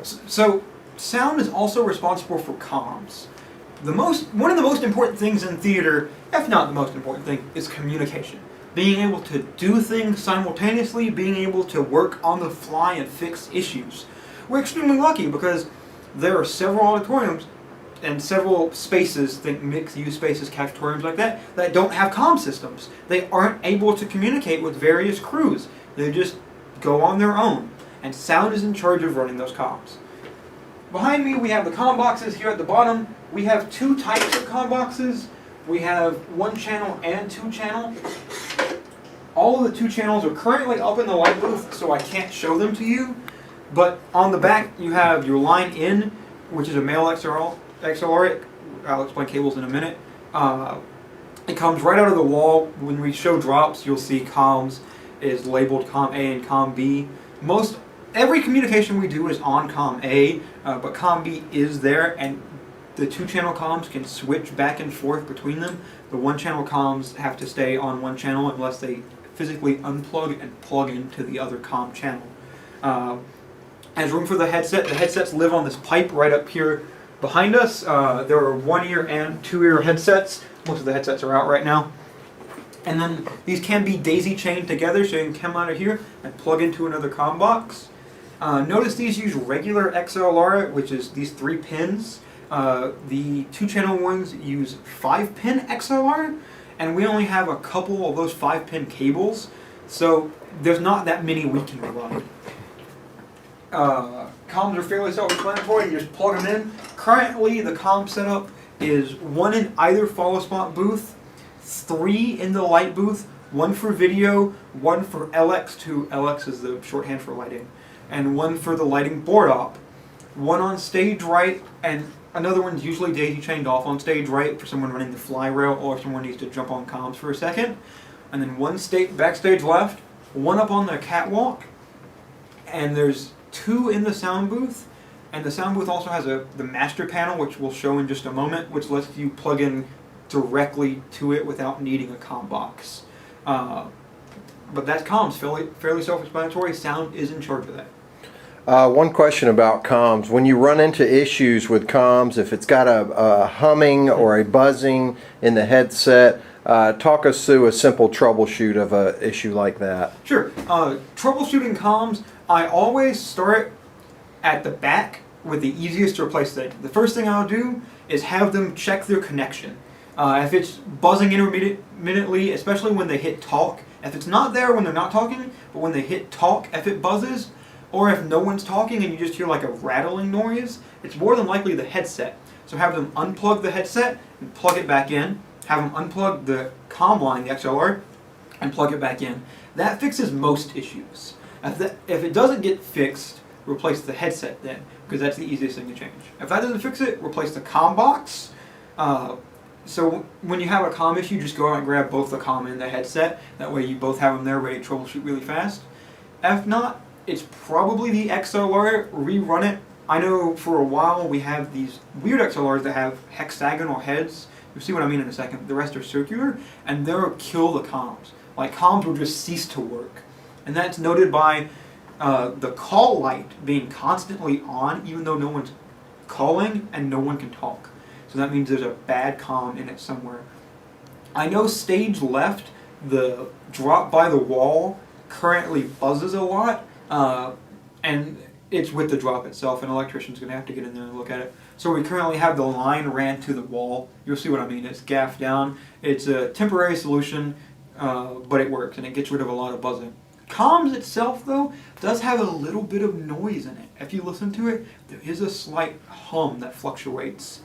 So sound is also responsible for comms. One of the most important things in theater, if not the most important thing, is communication. Being able to do things simultaneously, being able to work on the fly and fix issues. We're extremely lucky because there are several auditoriums and several spaces, think mixed-use spaces, cafetoriums like that, that don't have comm systems. They aren't able to communicate with various crews. They just go on their own. And sound is in charge of running those comms. Behind me we have the comm boxes. Here at the bottom we have two types of comm boxes. We have 1 channel and 2 channel. All of the 2 channels are currently up in the light booth, so I can't show them to you. But on the back you have your line in, which is a male XLR. I'll explain cables in a minute. It comes right out of the wall. When we show drops, you'll see comms is labeled COM A and COM B. Every communication we do is on COM A, but COM B is there, and the 2 channel comms can switch back and forth between them. The 1 channel comms have to stay on 1 channel unless they physically unplug and plug into the other comm channel. As room for the headset, the headsets live on this pipe right up here behind us. There are 1-ear and 2-ear headsets. Most of the headsets are out right now. And then these can be daisy chained together, so you can come out of here and plug into another comm box. Notice these use regular XLR, which is these 3 pins. The 2 channel ones use 5-pin XLR, and we only have a couple of those 5-pin cables, so there's not that many we can run. Comms are fairly self-explanatory. You just plug them in. Currently, the comm setup is 1 in either follow spot booth, 3 in the light booth, 1 for video, 1 for LX2, LX is the shorthand for lighting, and 1 for the lighting board op. 1 on stage right, and another one's usually daisy chained off on stage right for someone running the fly rail or if someone needs to jump on comms for a second. And then 1 backstage left, 1 up on the catwalk, and there's 2 in the sound booth. And the sound booth also has the master panel, which we'll show in just a moment, which lets you plug in directly to it without needing a comm box. But that's comms, fairly self-explanatory. Sound is in charge of that. One question about comms. When you run into issues with comms, if it's got a humming or a buzzing in the headset, talk us through a simple troubleshoot of an issue like that. Sure. Troubleshooting comms, I always start at the back with the easiest to replace thing. The first thing I'll do is have them check their connection. If it's buzzing intermittently, especially when they hit talk, if it's not there when they're not talking, but when they hit talk, if it buzzes, or if no one's talking and you just hear like a rattling noise, it's more than likely the headset. So have them unplug the headset and plug it back in. Have them unplug the comm line, the XLR, and plug it back in. That fixes most issues. If it doesn't get fixed, replace the headset then, because that's the easiest thing to change. If that doesn't fix it, replace the comm box. So when you have a comm issue, just go out and grab both the comm and the headset. That way you both have them there ready to troubleshoot really fast. If not, it's probably the XLR. Rerun it. I know for a while we have these weird XLRs that have hexagonal heads. You'll see what I mean in a second. The rest are circular, and they'll kill the comms. Like, comms will just cease to work. And that's noted by the call light being constantly on, even though no one's calling and no one can talk. So that means there's a bad comm in it somewhere. I know stage left, the drop by the wall currently buzzes a lot, and it's with the drop itself. An electrician's going to have to get in there and look at it. So we currently have the line ran to the wall. You'll see what I mean. It's gaffed down. It's a temporary solution, but it works, and it gets rid of a lot of buzzing. Comms itself, though, does have a little bit of noise in it. If you listen to it, there is a slight hum that fluctuates.